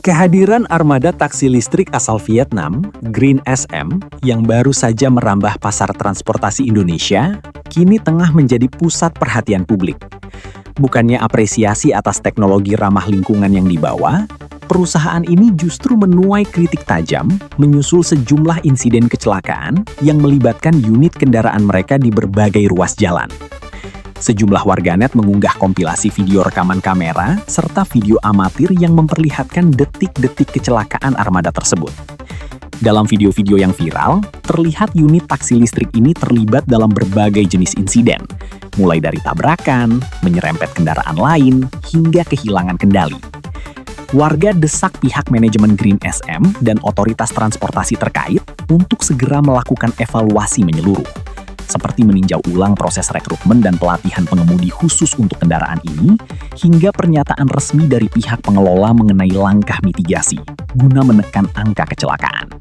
Kehadiran armada taksi listrik asal Vietnam, Green SM, yang baru saja merambah pasar transportasi Indonesia, kini tengah menjadi pusat perhatian publik. Bukannya apresiasi atas teknologi ramah lingkungan yang dibawa, perusahaan ini justru menuai kritik tajam menyusul sejumlah insiden kecelakaan yang melibatkan unit kendaraan mereka di berbagai ruas jalan. Sejumlah warganet mengunggah kompilasi video rekaman kamera serta video amatir yang memperlihatkan detik-detik kecelakaan armada tersebut. Dalam video-video yang viral, terlihat unit taksi listrik ini terlibat dalam berbagai jenis insiden, mulai dari tabrakan, menyerempet kendaraan lain, hingga kehilangan kendali. Warga desak pihak manajemen Green SM dan otoritas transportasi terkait untuk segera melakukan evaluasi menyeluruh, seperti meninjau ulang proses rekrutmen dan pelatihan pengemudi khusus untuk kendaraan ini, hingga pernyataan resmi dari pihak pengelola mengenai langkah mitigasi guna menekan angka kecelakaan.